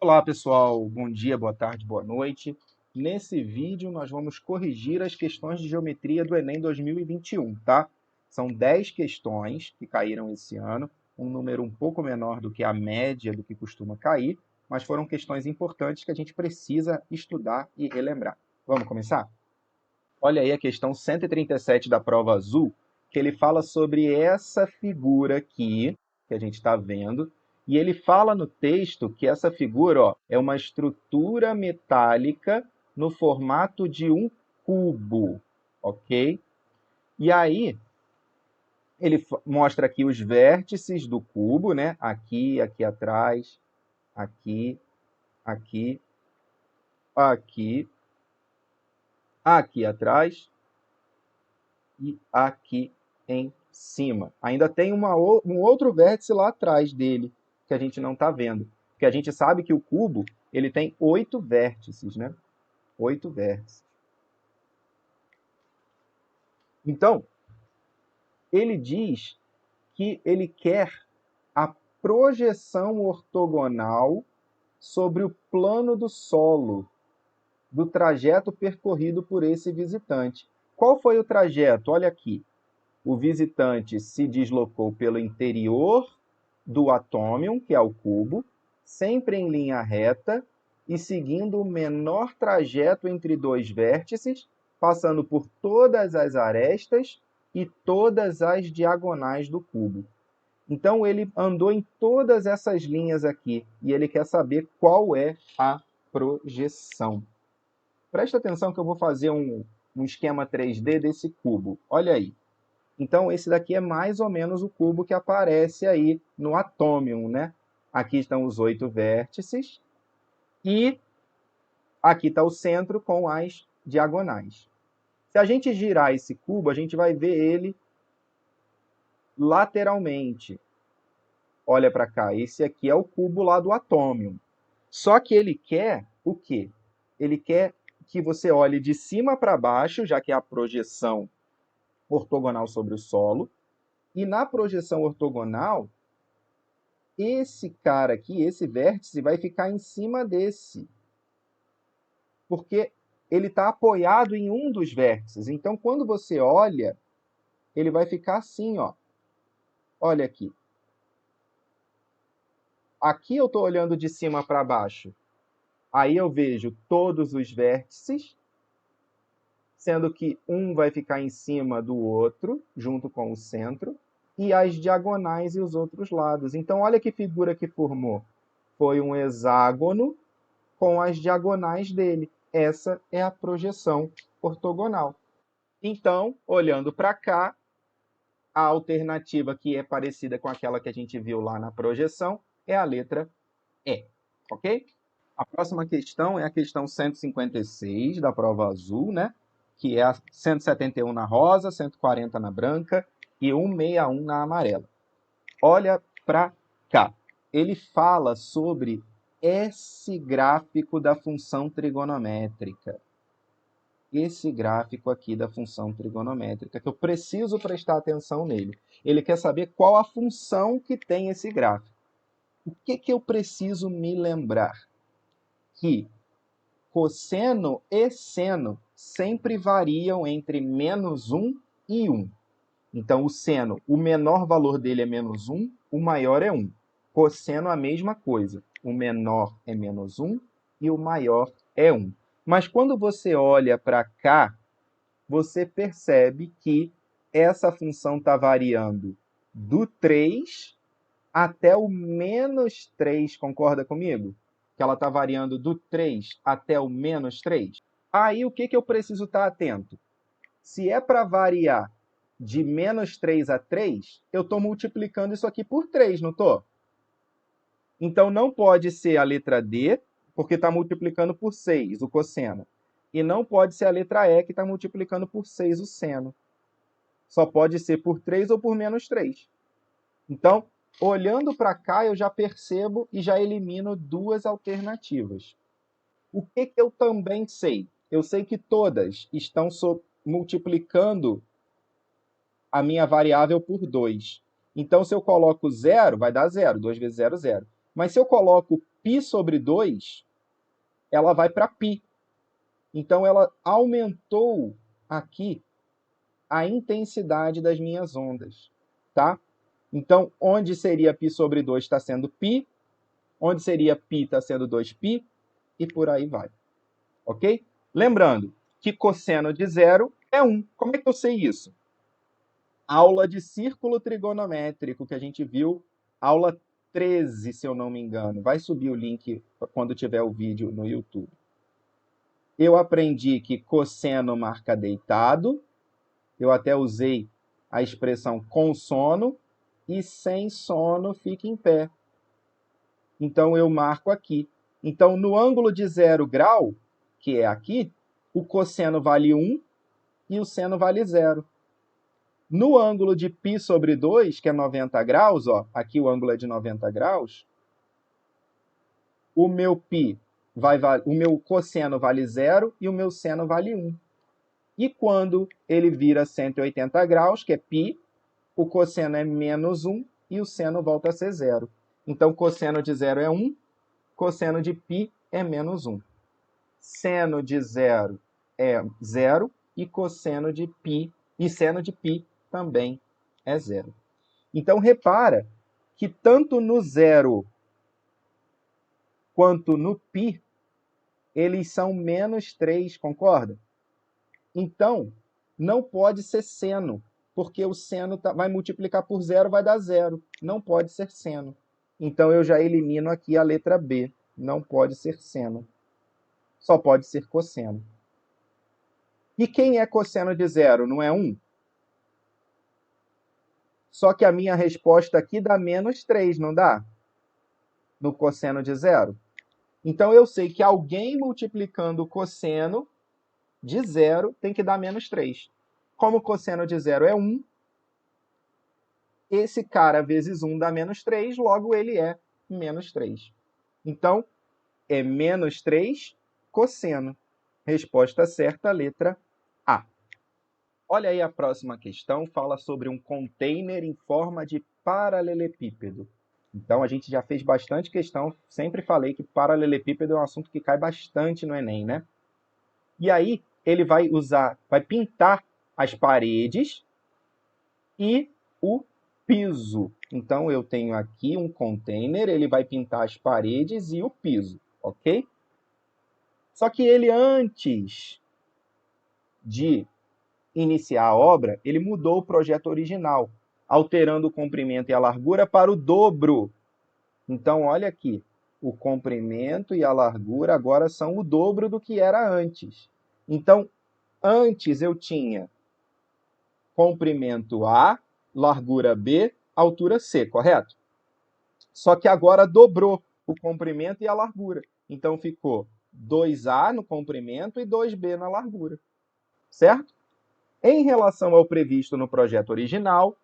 Olá pessoal, bom dia, boa tarde, boa noite. Nesse vídeo nós vamos corrigir as questões de geometria do Enem 2021, tá? São 10 questões que caíram esse ano, um número um pouco menor do que a média do que costuma cair, mas foram questões importantes que a gente precisa estudar e relembrar. Vamos começar? Olha aí a questão 137 da prova azul, que ele fala sobre essa figura aqui, que a gente está vendo, e ele fala no texto que essa figura, ó, é uma estrutura metálica no formato de um cubo, ok? E aí, ele mostra aqui os vértices do cubo, né? Aqui, aqui atrás, aqui, aqui, aqui, aqui atrás e aqui em cima. Ainda tem um outro vértice lá atrás dele, que a gente não está vendo. Porque a gente sabe que o cubo ele tem 8 vértices, né? 8 vértices. Então, ele diz que ele quer a projeção ortogonal sobre o plano do solo do trajeto percorrido por esse visitante. Qual foi o trajeto? Olha aqui. O visitante se deslocou pelo interior do atômium, que é o cubo, sempre em linha reta e seguindo o menor trajeto entre dois vértices, passando por todas as arestas e todas as diagonais do cubo. Então, ele andou em todas essas linhas aqui e ele quer saber qual é a projeção. Presta atenção que eu vou fazer um esquema 3D desse cubo. Olha aí. Então, esse daqui é mais ou menos o cubo que aparece aí no atômium, né? Aqui estão os 8 vértices e aqui está o centro com as diagonais. Se a gente girar esse cubo, a gente vai ver ele lateralmente. Olha para cá, esse aqui é o cubo lá do atômium. Só que ele quer o quê? Ele quer que você olhe de cima para baixo, já que é a projeção ortogonal sobre o solo, e na projeção ortogonal, esse cara aqui, esse vértice, vai ficar em cima desse. Porque ele está apoiado em um dos vértices. Então, quando você olha, ele vai ficar assim, ó. Olha aqui. Aqui eu estou olhando de cima para baixo. Aí eu vejo todos os vértices, sendo que um vai ficar em cima do outro, junto com o centro, e as diagonais e os outros lados. Então, olha que figura que formou. Foi um hexágono com as diagonais dele. Essa é a projeção ortogonal. Então, olhando para cá, a alternativa que é parecida com aquela que a gente viu lá na projeção é a letra E, ok? A próxima questão é a questão 156 da prova azul, né? Que é a 171 na rosa, 140 na branca e 161 na amarela. Olha para cá. Ele fala sobre esse gráfico da função trigonométrica. Esse gráfico aqui da função trigonométrica, que eu preciso prestar atenção nele. Ele quer saber qual a função que tem esse gráfico. O que eu preciso me lembrar? Que cosseno e seno sempre variam entre -1 e 1. Então, o seno, o menor valor dele é -1, o maior é 1. Cosseno, a mesma coisa. O menor é -1 e o maior é 1. Mas quando você olha para cá, você percebe que essa função está variando do 3 até o -3. Concorda comigo? Que ela está variando do 3 até o -3. Aí, o que eu preciso estar atento? Se é para variar de -3 a 3, eu estou multiplicando isso aqui por 3, não estou? Então, não pode ser a letra D, porque está multiplicando por 6 o cosseno. E não pode ser a letra E, que está multiplicando por 6 o seno. Só pode ser por 3 ou por -3. Então, olhando para cá, eu já percebo e já elimino duas alternativas. O que eu também sei? Eu sei que todas estão multiplicando a minha variável por 2. Então, se eu coloco 0, vai dar 0. 2 vezes 0, 0. Mas se eu coloco π sobre 2, ela vai para π. Então, ela aumentou aqui a intensidade das minhas ondas, tá? Então, onde seria π sobre 2 está sendo π, onde seria π está sendo 2π, e por aí vai. Ok? Lembrando que cosseno de zero é 1. Como é que eu sei isso? Aula de círculo trigonométrico que a gente viu, aula 13, se eu não me engano. Vai subir o link quando tiver o vídeo no YouTube. Eu aprendi que cosseno marca deitado, eu até usei a expressão com sono, e sem sono fica em pé. Então, eu marco aqui. Então, no ângulo de 0 grau, que é aqui, o cosseno vale 1 e o seno vale 0. No ângulo de π sobre 2, que é 90 graus, ó, aqui o ângulo é de 90 graus, o meu cosseno vale 0 e o meu seno vale 1. E quando ele vira 180 graus, que é π, o cosseno é menos 1 e o seno volta a ser 0. Então, cosseno de 0 é 1, cosseno de π é menos 1. Seno de 0 é 0 e cosseno de π, e seno de π também é 0. Então, repara que tanto no 0 quanto no π, eles são menos 3, concorda? Então, não pode ser seno, porque o seno vai multiplicar por 0, vai dar 0. Não pode ser seno. Então, eu já elimino aqui a letra B. Não pode ser seno. Só pode ser cosseno. E quem é cosseno de 0? Não é 1? Só que a minha resposta aqui dá menos 3, não dá? No cosseno de 0. Então, eu sei que alguém multiplicando o cosseno de 0 tem que dar menos 3. Como o cosseno de 0 é 1, esse cara vezes 1 dá menos 3, logo ele é menos 3. Então, é menos 3 cosseno. Resposta certa, letra A. Olha aí a próxima questão, fala sobre um container em forma de paralelepípedo. Então, a gente já fez bastante questão, sempre falei que paralelepípedo é um assunto que cai bastante no Enem, né? E aí, ele vai pintar as paredes e o piso. Então, eu tenho aqui um container, ele vai pintar as paredes e o piso, ok? Só que ele, antes de iniciar a obra, ele mudou o projeto original, alterando o comprimento e a largura para o dobro. Então, olha aqui, o comprimento e a largura agora são o dobro do que era antes. Então, antes eu tinha comprimento A, largura B, altura C, correto? Só que agora dobrou o comprimento e a largura. Então, ficou 2A no comprimento e 2B na largura. Certo? Em relação ao previsto no projeto original,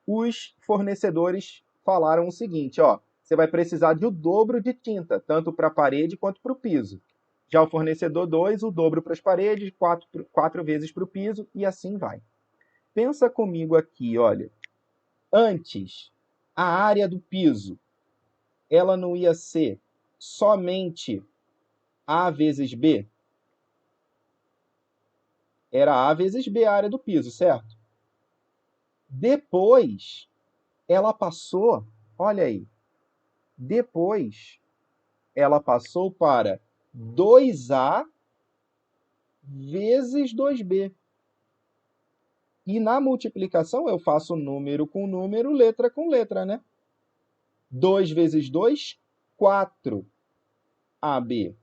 os fornecedores falaram o seguinte, ó, você vai precisar de o dobro de tinta, tanto para a parede quanto para o piso. Já o fornecedor 2, o dobro para as paredes, 4 vezes para o piso, e assim vai. Pensa comigo aqui, olha. Antes, a área do piso, ela não ia ser somente A vezes B? Era A vezes B a área do piso, certo? Depois, ela passou, olha aí, depois ela passou para 2A vezes 2B. E na multiplicação eu faço número com número, letra com letra, né? 2 vezes 2, 4AB.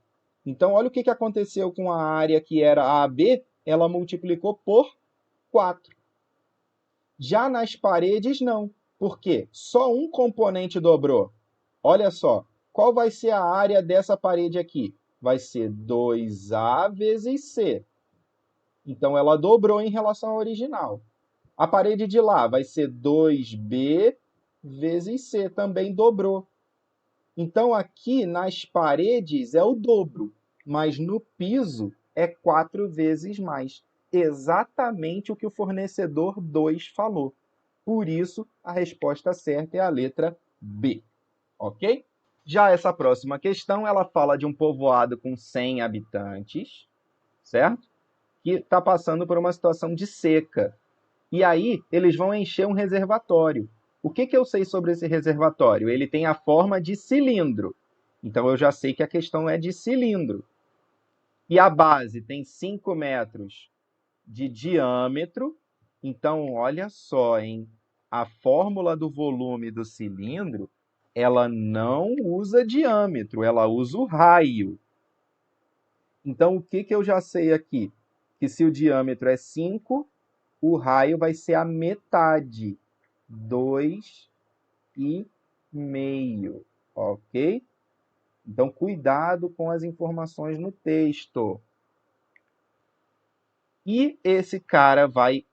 Então, olha o que aconteceu com a área que era AB, ela multiplicou por 4. Já nas paredes, não. Por quê? Só um componente dobrou. Olha só, qual vai ser a área dessa parede aqui? Vai ser 2A vezes C. Então, ela dobrou em relação ao original. A parede de lá vai ser 2B vezes C, também dobrou. Então, aqui nas paredes é o dobro, mas no piso é 4 vezes mais. Exatamente o que o fornecedor 2 falou. Por isso, a resposta certa é a letra B. Ok? Já essa próxima questão, ela fala de um povoado com 100 habitantes, certo? Que está passando por uma situação de seca. E aí, eles vão encher um reservatório. O que eu sei sobre esse reservatório? Ele tem a forma de cilindro. Então, eu já sei que a questão é de cilindro. E a base tem 5 metros de diâmetro. Então, olha só, hein? A fórmula do volume do cilindro, ela não usa diâmetro, ela usa o raio. Então, o que eu já sei aqui? Que se o diâmetro é 5, o raio vai ser a metade, 2,5, ok? Então, cuidado com as informações no texto. E esse cara vai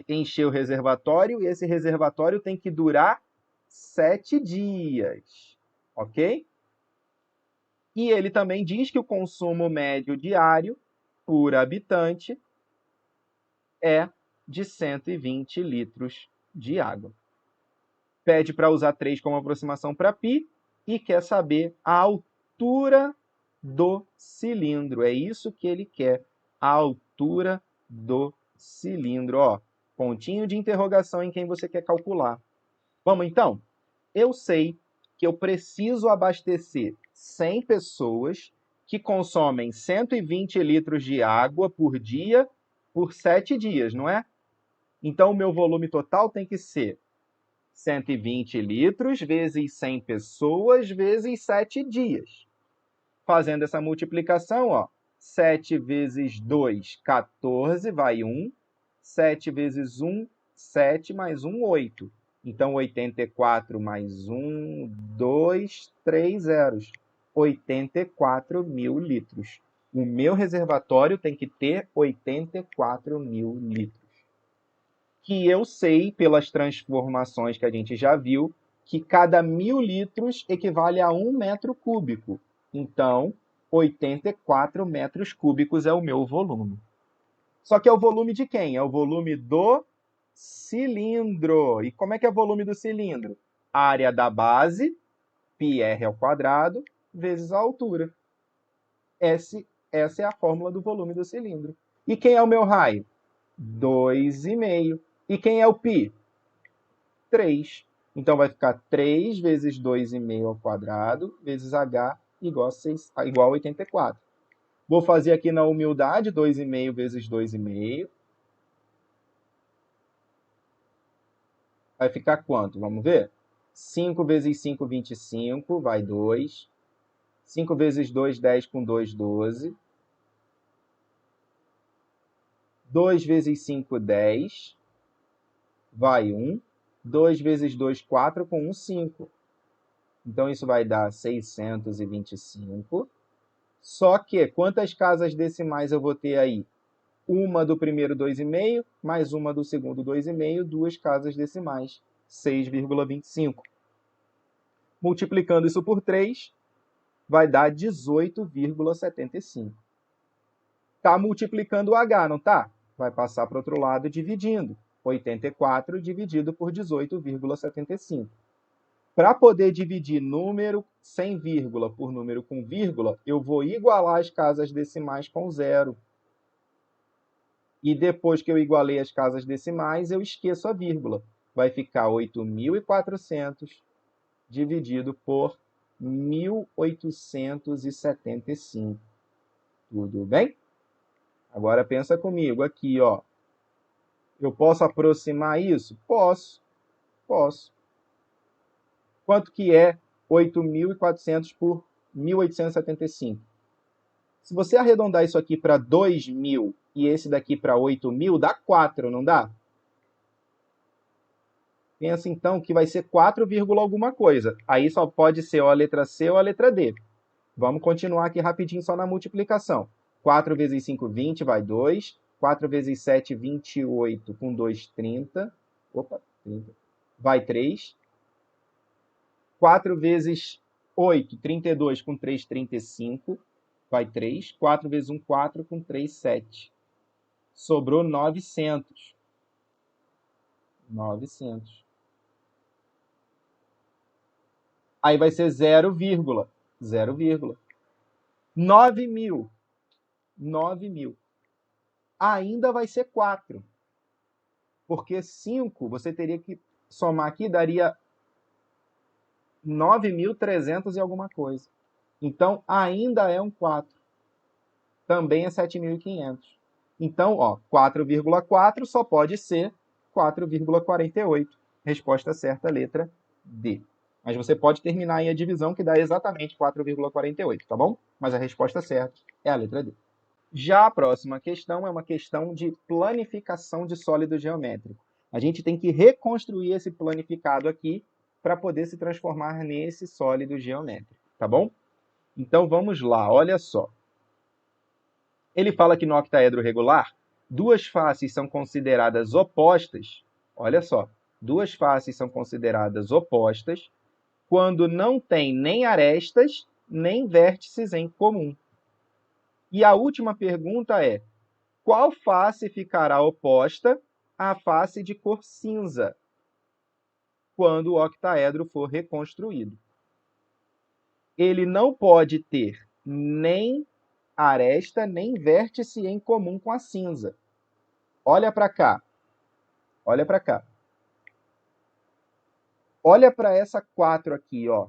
encher o reservatório, e esse reservatório tem que durar 7 dias, ok? E ele também diz que o consumo médio diário por habitante é de 120 litros de água. Pede para usar 3 como aproximação para π e quer saber a altura do cilindro. É isso que ele quer, a altura do cilindro. Ó, pontinho de interrogação em quem você quer calcular. Vamos então? Eu sei que eu preciso abastecer 100 pessoas que consomem 120 litros de água por dia por 7 dias, não é? Então, o meu volume total tem que ser 120 litros vezes 100 pessoas vezes 7 dias. Fazendo essa multiplicação, ó, 7 vezes 2, 14, vai 1. 7 vezes 1, 7, mais 1, 8. Então, 84 mais 1, 2, 3 zeros. 84 mil litros. O meu reservatório tem que ter 84 mil litros. Que eu sei, pelas transformações que a gente já viu, que cada 1.000 litros equivale a 1 metro cúbico. Então, 84 metros cúbicos é o meu volume. Só que é o volume de quem? É o volume do cilindro. E como é que é o volume do cilindro? Área da base, πr ao quadrado, vezes a altura. Essa é a fórmula do volume do cilindro. E quem é o meu raio? 2,5. E quem é o π? 3. Então, vai ficar 3 vezes 2,5 ao quadrado, vezes h, igual a 84. Vou fazer aqui na humildade, 2,5 vezes 2,5. Vai ficar quanto? Vamos ver? 5 vezes 5, 25, vai 2. 5 vezes 2, 10, com 2, 12. 2 vezes 5, 10. Vai 1. 2 vezes 2, 4, com 1, 5. Então, isso vai dar 625. Só que, quantas casas decimais eu vou ter aí? Uma do primeiro 2,5, mais uma do segundo 2,5, 2 casas decimais, 6,25. Multiplicando isso por 3, vai dar 18,75. Está multiplicando o H, não está? Vai passar para o outro lado dividindo. 84 dividido por 18,75. Para poder dividir número sem vírgula por número com vírgula, eu vou igualar as casas decimais com zero. E depois que eu igualei as casas decimais, eu esqueço a vírgula. Vai ficar 8.400 dividido por 1.875. Tudo bem? Agora pensa comigo aqui, ó. Eu posso aproximar isso? Posso. Quanto que é 8.400 por 1.875? Se você arredondar isso aqui para 2.000 e esse daqui para 8.000, dá 4, não dá? Pensa então que vai ser 4, alguma coisa. Aí só pode ser ou a letra C ou a letra D. Vamos continuar aqui rapidinho só na multiplicação. 4 vezes 5, 20, vai 2. 4 vezes 7, 28, com 2, 30. Opa, 30. Vai 3. 4 vezes 8, 32, com 3, 35. Vai 3. 4 vezes 1, 4, com 3, 7. Sobrou 900. 900. Aí vai ser 0,0, 9.000. 9.000. Ainda vai ser 4. Porque 5, você teria que somar aqui, daria 9.300 e alguma coisa. Então, ainda é um 4. Também é 7.500. Então, 4,4 só pode ser 4,48. Resposta certa, letra D. Mas você pode terminar aí a divisão, que dá exatamente 4,48, tá bom? Mas a resposta certa é a letra D. Já a próxima questão é uma questão de planificação de sólido geométrico. A gente tem que reconstruir esse planificado aqui para poder se transformar nesse sólido geométrico, tá bom? Então vamos lá, olha só. Ele fala que no octaedro regular, duas faces são consideradas opostas. Olha só, duas faces são consideradas opostas quando não tem nem arestas, nem vértices em comum. E a última pergunta é: qual face ficará oposta à face de cor cinza quando o octaedro for reconstruído? Ele não pode ter nem aresta, nem vértice em comum com a cinza. Olha para cá. Olha para cá. Olha para essa 4 aqui, ó.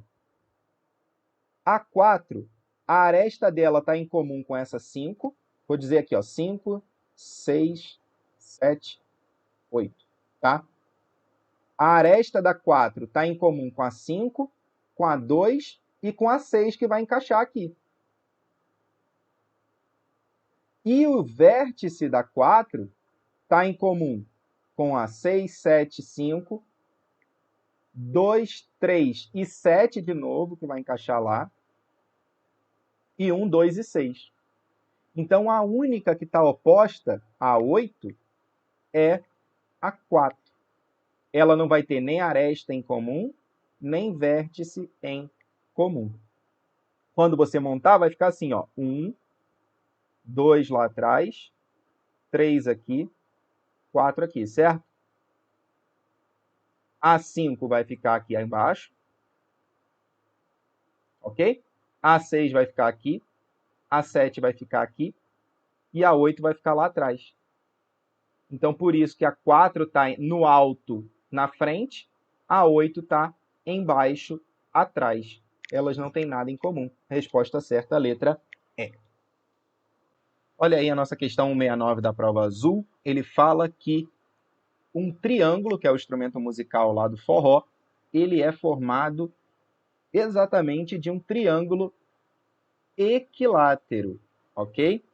A 4, a aresta dela está em comum com essa 5. Vou dizer aqui, ó, 5, 6, 7, 8, tá? A aresta da 4 está em comum com a 5, com a 2 e com a 6, que vai encaixar aqui. E o vértice da 4 está em comum com a 6, 7, 5, 2, 3 e 7 de novo, que vai encaixar lá, e 1, 2 e 6. Então, a única que está oposta a 8 é a 4. Ela não vai ter nem aresta em comum, nem vértice em comum. Quando você montar, vai ficar assim, ó, 1, 2 lá atrás, 3 aqui, 4 aqui, certo? A 5 vai ficar aqui embaixo, ok? A 6 vai ficar aqui, a 7 vai ficar aqui, e a 8 vai ficar lá atrás. Então, por isso que a 4 está no alto, na frente, a 8 está embaixo, atrás. Elas não têm nada em comum. Resposta certa, letra E. Olha aí a nossa questão 169 da prova azul. Ele fala que um triângulo, que é o instrumento musical lá do forró, ele é formado exatamente de um triângulo equilátero, ok?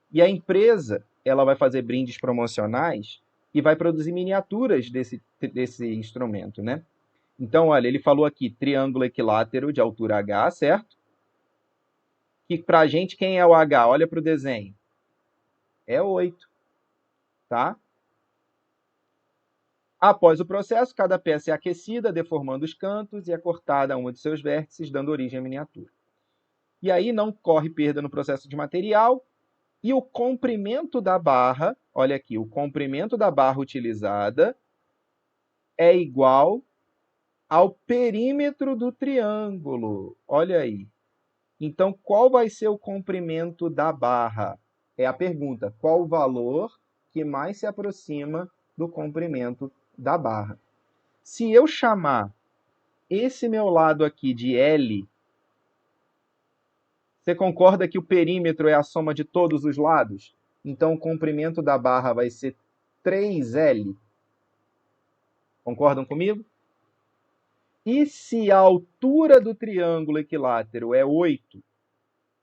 E a empresa, ela vai fazer brindes promocionais e vai produzir miniaturas desse instrumento, né? Então, olha, ele falou aqui, triângulo equilátero de altura H, certo? Que para a gente, quem é o H? Olha para o desenho. É 8, tá? Após o processo, cada peça é aquecida, deformando os cantos e é cortada a uma de seus vértices, dando origem à miniatura. E aí não corre perda no processo de material, e o comprimento da barra, olha aqui, o comprimento da barra utilizada é igual ao perímetro do triângulo. Olha aí. Então, qual vai ser o comprimento da barra? É a pergunta. Qual o valor que mais se aproxima do comprimento da barra? Se eu chamar esse meu lado aqui de L, você concorda que o perímetro é a soma de todos os lados? Então, o comprimento da barra vai ser 3L. Concordam comigo? E se a altura do triângulo equilátero é 8,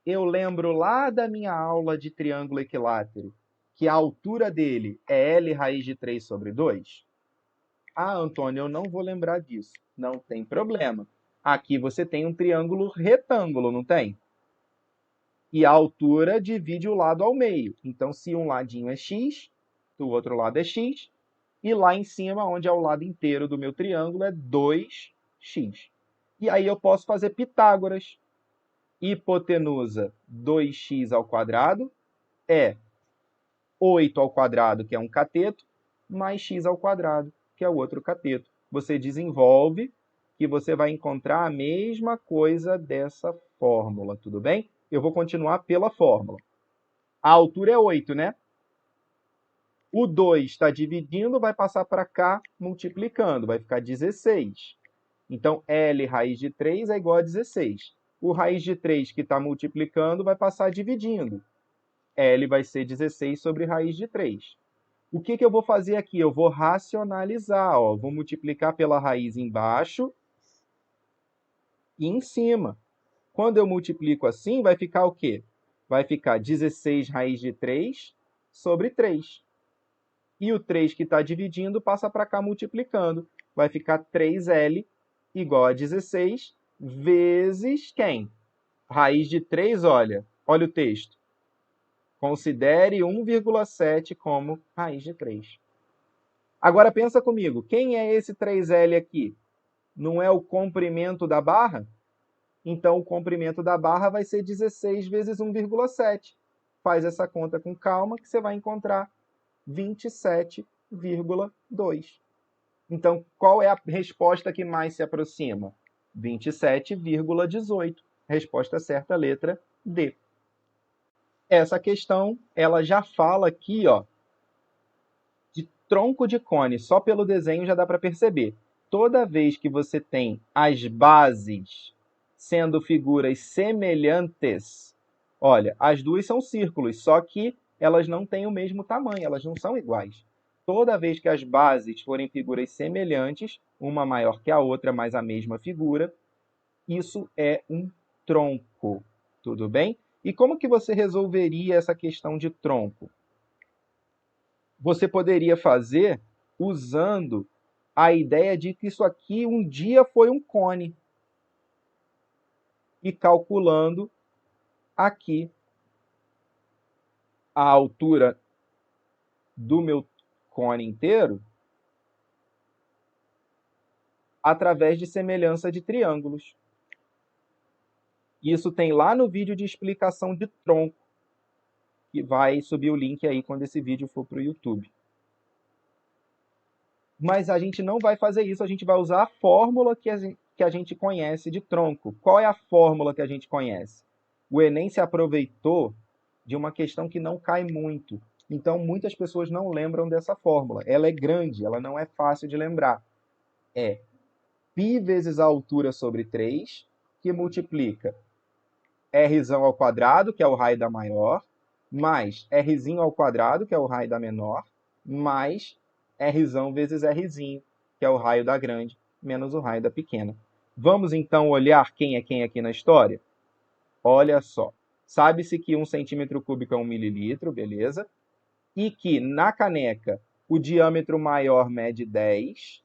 eu lembro lá da minha aula de triângulo equilátero que a altura dele é L raiz de 3 sobre 2? Ah, Antônio, eu não vou lembrar disso. Não tem problema. Aqui você tem um triângulo retângulo, não tem? E a altura divide o lado ao meio. Então, se um ladinho é x, do outro lado é x, e lá em cima, onde é o lado inteiro do meu triângulo, é 2x. E aí eu posso fazer Pitágoras. Hipotenusa 2x ao quadrado é 8 ao quadrado, que é um cateto, mais x ao quadrado, que é o outro cateto. Você desenvolve, que você vai encontrar a mesma coisa dessa fórmula, tudo bem? Eu vou continuar pela fórmula. A altura é 8, né? O 2 está dividindo, vai passar para cá multiplicando, vai ficar 16. Então, L raiz de 3 é igual a 16. O raiz de 3 que está multiplicando vai passar dividindo. L vai ser 16 sobre raiz de 3. O que eu vou fazer aqui? Eu vou racionalizar. Ó. Vou multiplicar pela raiz embaixo e em cima. Quando eu multiplico assim, vai ficar o quê? Vai ficar 16 raiz de 3 sobre 3. E o 3 que está dividindo passa para cá multiplicando. Vai ficar 3L igual a 16 vezes quem? Raiz de 3, olha o texto. Considere 1,7 como raiz de 3. Agora pensa comigo, quem é esse 3L aqui? Não é o comprimento da barra? Então o comprimento da barra vai ser 16 vezes 1,7. Faz essa conta com calma que você vai encontrar 27,2. Então, qual é a resposta que mais se aproxima? 27,18. Resposta certa, letra D. Essa questão, ela já fala aqui, ó, de tronco de cone. Só pelo desenho já dá para perceber. Toda vez que você tem as bases sendo figuras semelhantes, olha, as duas são círculos, só que elas não têm o mesmo tamanho, elas não são iguais. Toda vez que as bases forem figuras semelhantes, uma maior que a outra, mas a mesma figura, isso é um tronco, tudo bem? E como que você resolveria essa questão de tronco? Você poderia fazer usando a ideia de que isso aqui um dia foi um cone. E calculando aqui a altura do meu cone inteiro através de semelhança de triângulos. Isso tem lá no vídeo de explicação de tronco, que vai subir o link aí quando esse vídeo for para o YouTube. Mas a gente não vai fazer isso, a gente vai usar a fórmula que a gente conhece de tronco. Qual é a fórmula que a gente conhece? O Enem se aproveitou de uma questão que não cai muito. Então, muitas pessoas não lembram dessa fórmula. Ela é grande, ela não é fácil de lembrar. É π vezes a altura sobre 3, que multiplica r ao quadrado, que é o raio da maior, mais r ao quadrado, que é o raio da menor, mais r vezes r, que é o raio da grande, menos o raio da pequena. Vamos então olhar quem é quem aqui na história? Olha só. Sabe-se que 1 centímetro cúbico é 1 mililitro, beleza? E que na caneca o diâmetro maior mede 10.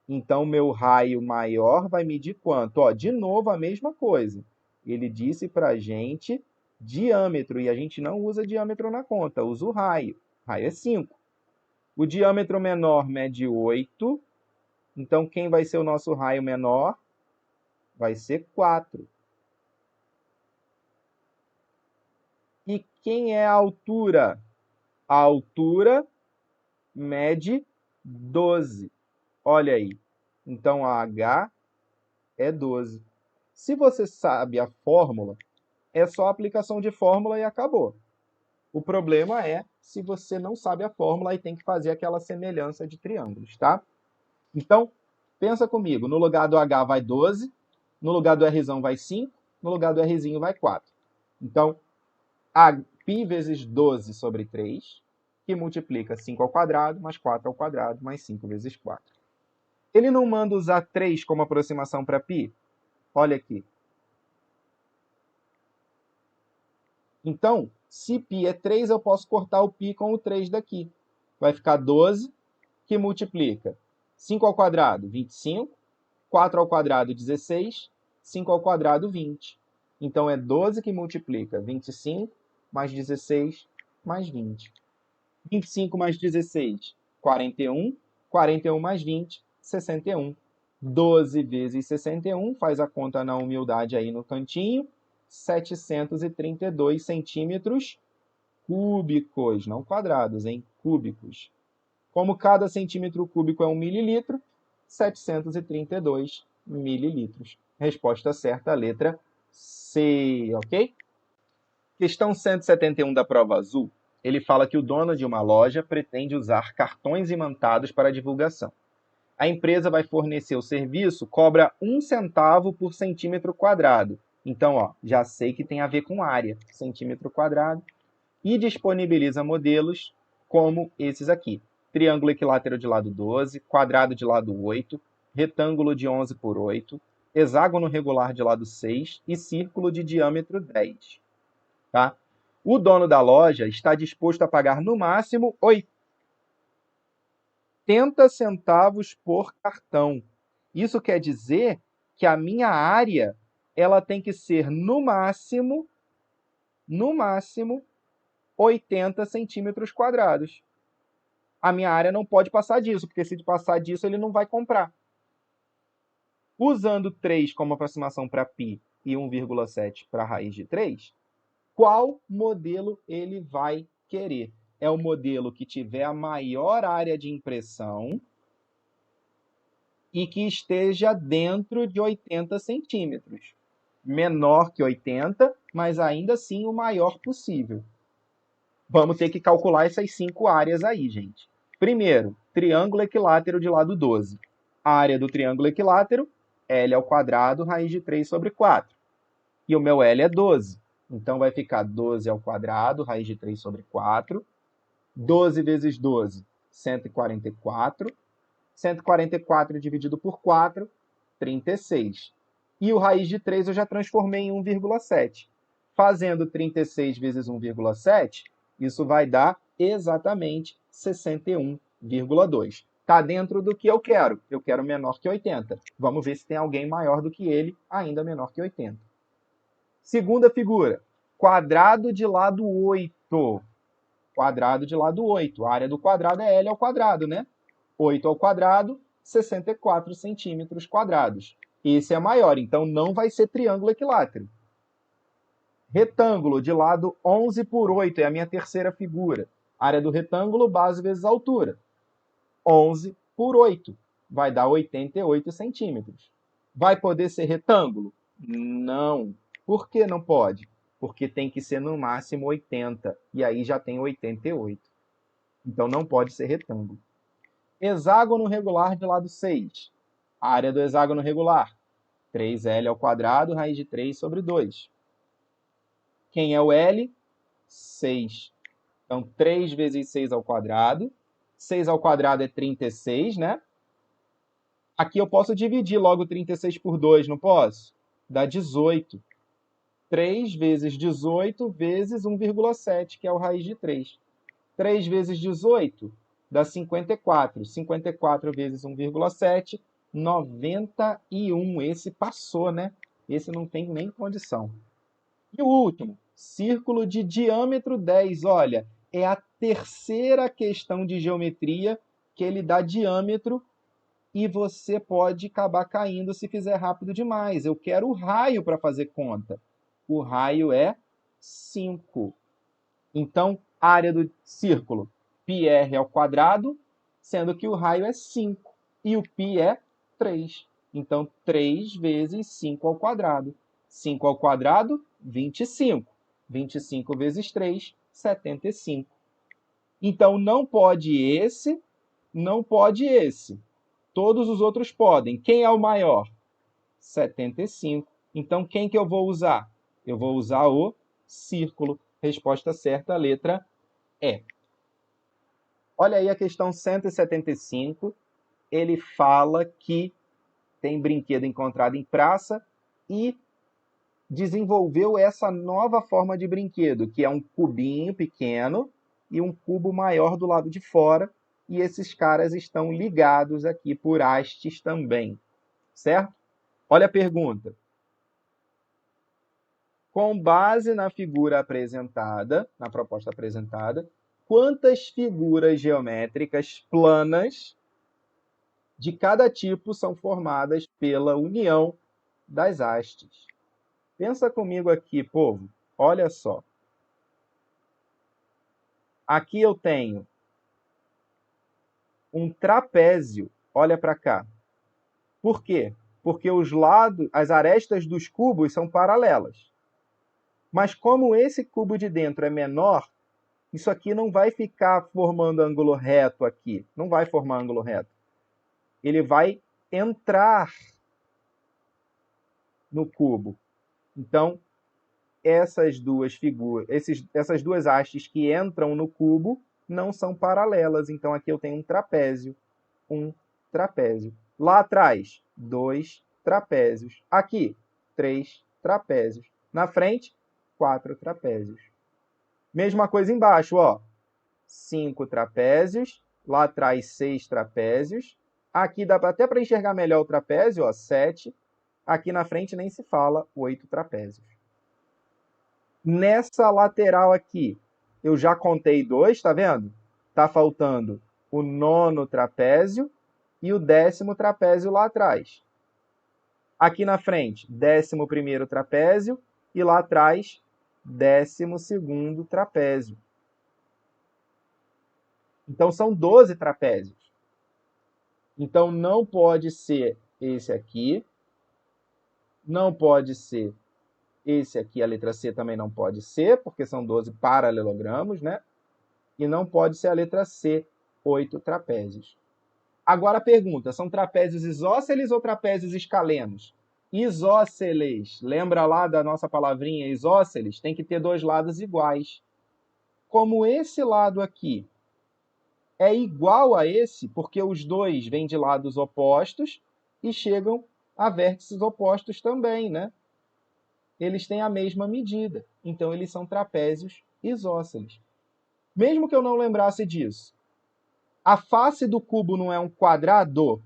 Então, meu raio maior vai medir quanto? Ó, de novo, a mesma coisa. Ele disse para a gente diâmetro, e a gente não usa diâmetro na conta, usa o raio. Raio é 5. O diâmetro menor mede 8. Então, quem vai ser o nosso raio menor? Vai ser 4. E quem é a altura? A altura mede 12. Olha aí. Então, a H é 12. Se você sabe a fórmula, é só aplicação de fórmula e acabou. O problema é se você não sabe a fórmula e tem que fazer aquela semelhança de triângulos, tá? Então, pensa comigo. No lugar do H vai 12, no lugar do R vai 5, no lugar do R vai 4. Então, π vezes 12 sobre 3, que multiplica 5 ao quadrado, mais 4 ao quadrado, mais 5 vezes 4. Ele não manda usar 3 como aproximação para π? Olha aqui. Então, se π é 3, eu posso cortar o π com o 3 daqui. Vai ficar 12, que multiplica 5 ao quadrado, 25, 4 ao quadrado, 16, 5 ao quadrado, 20. Então, é 12 que multiplica 25, mais 16, mais 20. 25 mais 16, 41. 41 mais 20, 61. 12 vezes 61, faz a conta na humildade aí no cantinho, 732 centímetros cúbicos, não quadrados, hein? Cúbicos. Como cada centímetro cúbico é 1 mililitro, 732 mililitros. Resposta certa, a letra C, ok? Questão 171 da prova azul. Ele fala que o dono de uma loja pretende usar cartões imantados para divulgação. A empresa vai fornecer o serviço, cobra 1 centavo por centímetro quadrado. Então, ó, já sei que tem a ver com área, centímetro quadrado, e disponibiliza modelos como esses aqui. Triângulo equilátero de lado 12, quadrado de lado 8, retângulo de 11 por 8, hexágono regular de lado 6 e círculo de diâmetro 10. Tá? O dono da loja está disposto a pagar no máximo 80 centavos por cartão. Isso quer dizer que a minha área ela tem que ser no máximo 80 centímetros quadrados. A minha área não pode passar disso, porque se passar disso ele não vai comprar. Usando 3 como aproximação para π e 1,7 para a raiz de 3, qual modelo ele vai querer? É o modelo que tiver a maior área de impressão e que esteja dentro de 80 centímetros. Menor que 80, mas ainda assim o maior possível. Vamos ter que calcular essas 5 áreas aí, gente. Primeiro, triângulo equilátero de lado 12. A área do triângulo equilátero, L ao quadrado, raiz de 3 sobre 4. E o meu L é 12. Então, vai ficar 12 ao quadrado, raiz de 3 sobre 4. 12 vezes 12, 144. 144 dividido por 4, 36. E o raiz de 3 eu já transformei em 1,7. Fazendo 36 vezes 1,7, isso vai dar exatamente 61,2. Está dentro do que eu quero. Eu quero menor que 80. Vamos ver se tem alguém maior do que ele, ainda menor que 80. Segunda figura. Quadrado de lado 8. Quadrado de lado 8. A área do quadrado é L ao quadrado, né? 8 ao quadrado, 64 centímetros quadrados. Esse é maior, então não vai ser triângulo equilátero. Retângulo de lado 11 por 8 é a minha terceira figura. Área do retângulo, base vezes altura. 11 por 8 vai dar 88 centímetros. Vai poder ser retângulo? Não. Por que não pode? Porque tem que ser no máximo 80, e aí já tem 88. Então não pode ser retângulo. Hexágono regular de lado 6. A área do hexágono regular, 3L ao quadrado, raiz de 3 sobre 2. Quem é o L? 6. Então, 3 vezes 6 ao quadrado. 6 ao quadrado é 36, né? Aqui eu posso dividir logo 36 por 2, não posso? Dá 18. 3 vezes 18 vezes 1,7, que é o raiz de 3. 3 vezes 18 dá 54. 54 vezes 1,7, 91. Esse passou, né? Esse não tem nem condição. E o último, círculo de diâmetro 10. Olha, é a terceira questão de geometria que ele dá diâmetro e você pode acabar caindo se fizer rápido demais. Eu quero o raio para fazer conta. O raio é 5. Então, área do círculo, πr ao quadrado, sendo que o raio é 5 e o π é 3. Então, 3 vezes 5 ao quadrado. 5 ao quadrado, 25. 25 vezes 3, 75. Então, não pode esse, não pode esse. Todos os outros podem. Quem é o maior? 75. Então, quem que eu vou usar? Eu vou usar o círculo. Resposta certa, a letra E. Olha aí a questão 175. Ele fala que tem brinquedo encontrado em praça e desenvolveu essa nova forma de brinquedo, que é um cubinho pequeno e um cubo maior do lado de fora. E esses caras estão ligados aqui por hastes também, certo? Olha a pergunta. Com base na figura apresentada, na proposta apresentada, quantas figuras geométricas planas de cada tipo são formadas pela união das hastes? Pensa comigo aqui, povo. Olha só. Aqui eu tenho um trapézio. Olha para cá. Por quê? porque os lados, as arestas dos cubos são paralelas. Mas como esse cubo de dentro é menor, isso aqui não vai ficar formando ângulo reto aqui. Não vai formar ângulo reto. Ele vai entrar no cubo. Então, essas duas figuras, essas duas hastes que entram no cubo não são paralelas. Então, aqui eu tenho um trapézio. Um trapézio. Lá atrás, 2 trapézios. Aqui, 3 trapézios. Na frente, 4 trapézios. Mesma coisa embaixo, ó. 5 trapézios. Lá atrás, 6 trapézios. Aqui dá até para enxergar melhor o trapézio, ó, 7. Aqui na frente nem se fala, 8 trapézios. Nessa lateral aqui, eu já contei 2, tá vendo? Tá faltando o 9º trapézio e o 10º trapézio lá atrás. Aqui na frente, 11º trapézio e lá atrás, 12º trapézio. Então, são 12 trapézios. Então, não pode ser esse aqui, não pode ser esse aqui, a letra C também não pode ser, porque são 12 paralelogramos, né? E não pode ser a letra C, 8 trapézios. Agora a pergunta, são trapézios isósceles ou trapézios escalenos? Isósceles, lembra lá da nossa palavrinha isósceles? Tem que ter 2 lados iguais. Como esse lado aqui é igual a esse, porque os dois vêm de lados opostos e chegam a vértices opostos também, né? Eles têm a mesma medida, então eles são trapézios isósceles. Mesmo que eu não lembrasse disso, a face do cubo não é um quadrado?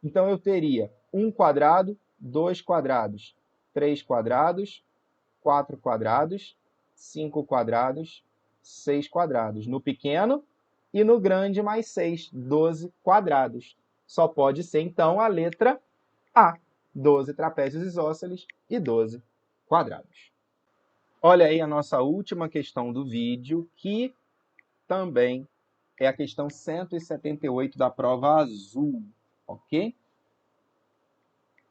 Então eu teria 1 quadrado, 2 quadrados, 3 quadrados, 4 quadrados, 5 quadrados, 6 quadrados. No pequeno e no grande mais 6, 12 quadrados. Só pode ser, então, a letra A, 12 trapézios isósceles e 12 quadrados. Olha aí a nossa última questão do vídeo, que também é a questão 178 da prova azul, ok?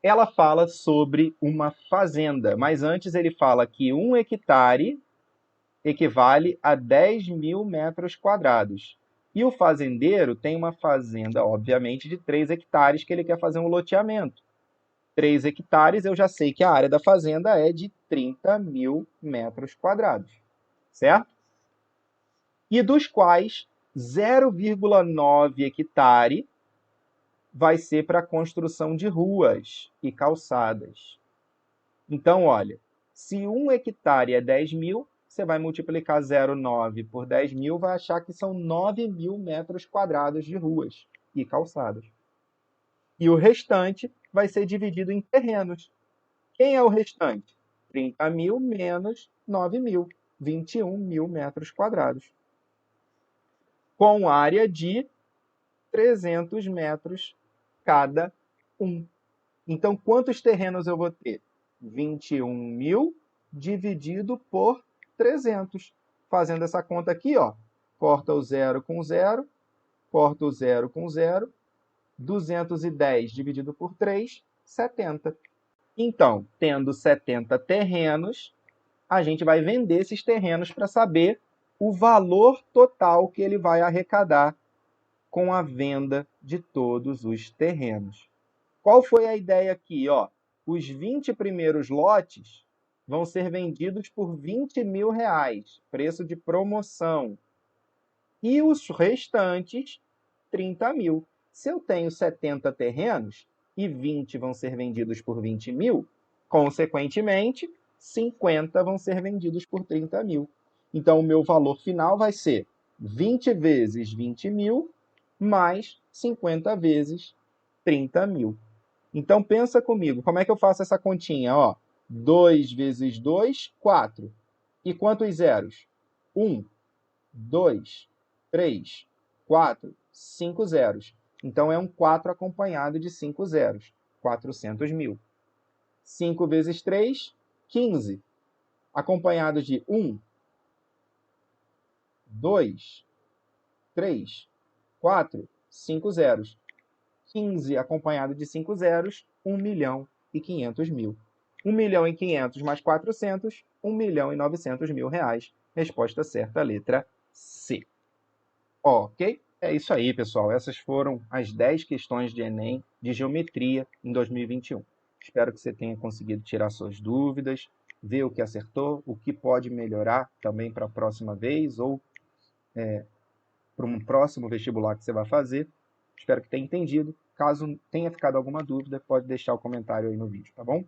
Ela fala sobre uma fazenda, mas antes ele fala que 1 hectare equivale a 10.000 metros quadrados. E o fazendeiro tem uma fazenda, obviamente, de 3 hectares que ele quer fazer um loteamento. 3 hectares, eu já sei que a área da fazenda é de 30.000 metros quadrados, certo? E dos quais 0,9 hectare vai ser para a construção de ruas e calçadas. Então, olha, se 1 hectare é 10.000, você vai multiplicar 0,9 por 10.000, vai achar que são 9.000 metros quadrados de ruas e calçadas. E o restante vai ser dividido em terrenos. Quem é o restante? 30.000 menos 9.000, 21.000 metros quadrados. Com área de 300 metros cada um. Então, quantos terrenos eu vou ter? 21.000 dividido por 300. Fazendo essa conta aqui, ó, corta o 0 com 0, corta o 0 com 0, 210 dividido por 3, 70. Então, tendo 70 terrenos, a gente vai vender esses terrenos para saber o valor total que ele vai arrecadar com a venda de todos os terrenos. Qual foi a ideia aqui? Ó, os 20 primeiros lotes vão ser vendidos por R$20.000, preço de promoção. E os restantes, 30.000. Se eu tenho 70 terrenos e 20 vão ser vendidos por 20.000, consequentemente, 50 vão ser vendidos por 30.000. Então, o meu valor final vai ser 20 vezes 20.000 mais 50 vezes 30.000. Então, pensa comigo, como é que eu faço essa continha? Ó, 2 vezes 2, 4. E quantos zeros? 1, 2, 3, 4, 5 zeros. Então, é um 4 acompanhado de 5 zeros, 400.000. 5 vezes 3, 15. Acompanhado de 1, 2, 3, 4, 5 zeros. 15 acompanhado de 5 zeros, 1.500.000. 1.500.000 mais 400, 1.900.000 reais. Resposta certa, letra C. Ok? É isso aí, pessoal. Essas foram as 10 questões de Enem de geometria em 2021. Espero que você tenha conseguido tirar suas dúvidas, ver o que acertou, o que pode melhorar também para a próxima vez ou para um próximo vestibular que você vai fazer. Espero que tenha entendido. Caso tenha ficado alguma dúvida, pode deixar o comentário aí no vídeo, tá bom?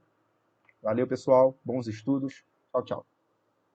Valeu, pessoal. Bons estudos. Tchau, tchau.